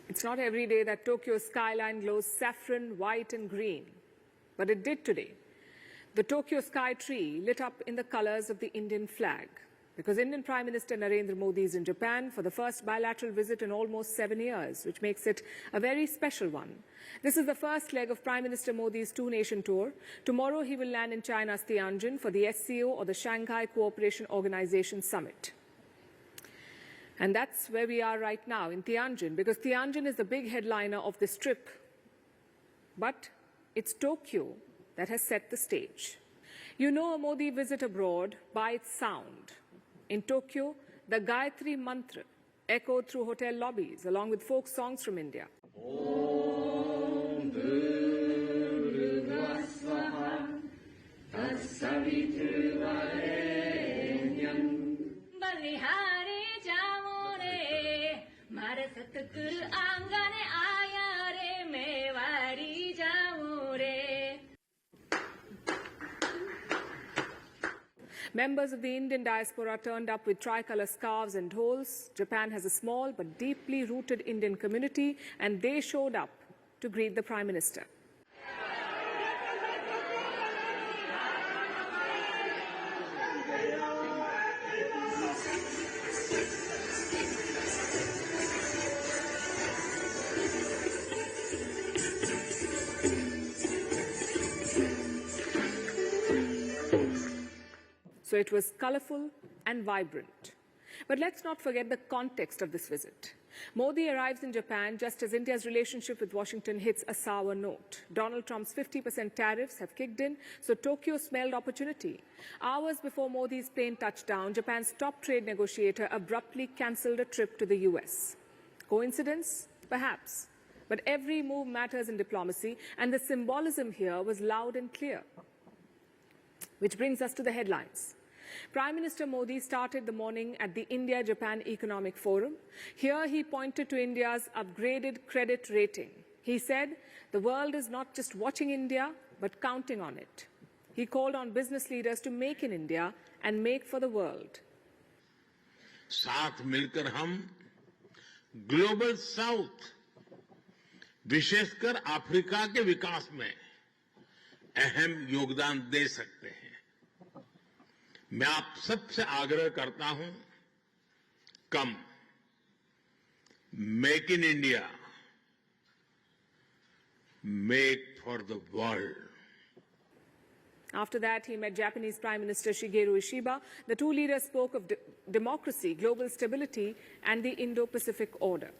It's not every day that Tokyo's skyline glows saffron, white and green, but it did today. The Tokyo Sky Tree lit up in the colors of the Indian flag, because Indian Prime Minister Narendra Modi is in Japan for the first bilateral visit in almost 7 years, which makes it a very special one. This is the first leg of Prime Minister Modi's two-nation tour. Tomorrow he will land in China's Tianjin for the SCO, or the Shanghai Cooperation Organization Summit. And that's where we are right now, in Tianjin, because Tianjin is the big headliner of this trip. But it's Tokyo that has set the stage. You know a Modi visit abroad by its sound. In Tokyo, the Gayatri Mantra echoed through hotel lobbies, along with folk songs from India. Members of the Indian diaspora turned up with tricolour scarves and dhols. Japan has a small but deeply rooted Indian community, and they showed up to greet the Prime Minister. So it was colourful and vibrant. But let's not forget the context of this visit. Modi arrives in Japan just as India's relationship with Washington hits a sour note. Donald Trump's 50% tariffs have kicked in, so Tokyo smelled opportunity. Hours before Modi's plane touched down, Japan's top trade negotiator abruptly cancelled a trip to the US. Coincidence? Perhaps. But every move matters in diplomacy, and the symbolism here was loud and clear. Which brings us to the headlines. Prime Minister Modi started the morning at the India-Japan Economic Forum. Here he pointed to India's upgraded credit rating. He said the world is not just watching India, but counting on it. He called on business leaders to make in India and make for the world. साथ मिलकर हम global south, विशेषकर Africa के विकास में अहम योगदान दे सकते हैं। मैं आप सबसे आग्रह करता हूं, come, make in India, make for the world. After that, he met Japanese Prime Minister Shigeru Ishiba. The two leaders spoke of democracy, global stability, and the Indo-Pacific order.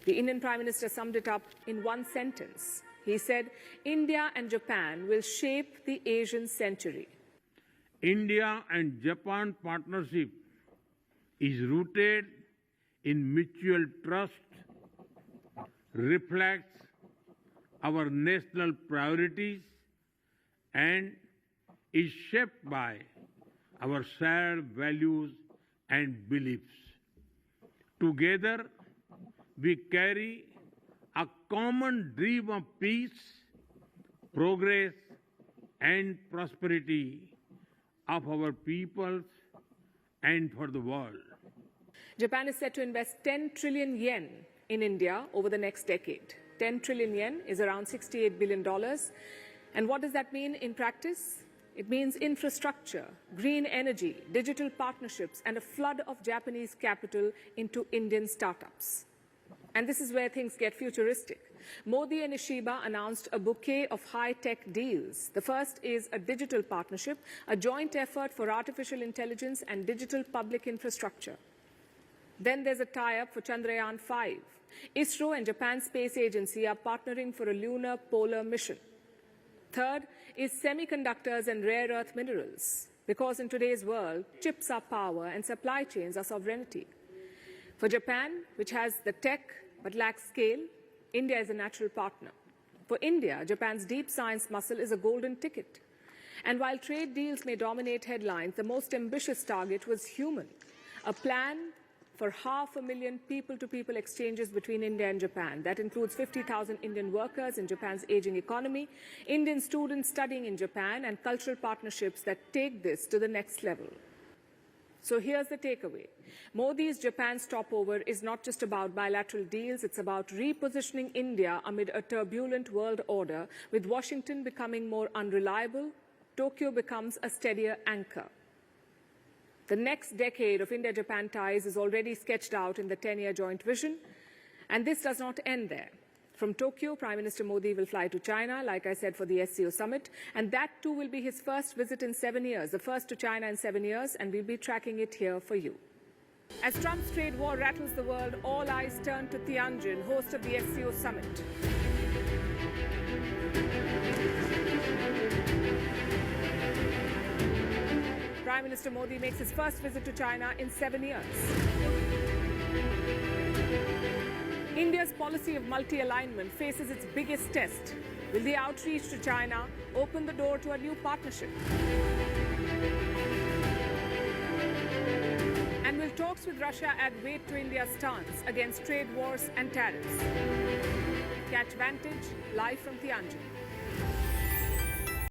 The Indian Prime Minister summed it up in one sentence. He said, India and Japan will shape the Asian century. India and Japan partnership is rooted in mutual trust, reflects our national priorities, and is shaped by our shared values and beliefs. Together, we carry a common dream of peace, progress, and prosperity of our peoples and for the world. Japan is set to invest 10 trillion yen in India over the next decade. 10 trillion yen is around $68 billion. And what does that mean in practice? It means infrastructure, green energy, digital partnerships, and a flood of Japanese capital into Indian startups. And this is where things get futuristic. Modi and Ishiba announced a bouquet of high-tech deals. The first is a digital partnership, a joint effort for artificial intelligence and digital public infrastructure. Then there's a tie-up for Chandrayaan-5. ISRO and Japan's Space Agency are partnering for a lunar polar mission. Third is semiconductors and rare earth minerals, because in today's world, chips are power and supply chains are sovereignty. For Japan, which has the tech but lacks scale, India is a natural partner. For India, Japan's deep science muscle is a golden ticket. And while trade deals may dominate headlines, the most ambitious target was human, a plan for 500,000 people-to-people exchanges between India and Japan. That includes 50,000 Indian workers in Japan's aging economy, Indian students studying in Japan, and cultural partnerships that take this to the next level. So here's the takeaway. Modi's Japan stopover is not just about bilateral deals, it's about repositioning India amid a turbulent world order. With Washington becoming more unreliable, Tokyo becomes a steadier anchor. The next decade of India-Japan ties is already sketched out in the 10-year joint vision, and this does not end there. From Tokyo, Prime Minister Modi will fly to China, like I said, for the SCO summit, and that too will be his first visit in 7 years, the first to China in 7 years, and we'll be tracking it here for you. As Trump's trade war rattles the world, all eyes turn to Tianjin, host of the SCO summit. Prime Minister Modi makes his first visit to China in 7 years. India's policy of multi-alignment faces its biggest test. Will the outreach to China open the door to a new partnership? And will talks with Russia add weight to India's stance against trade wars and tariffs? Catch Vantage live from Tianjin.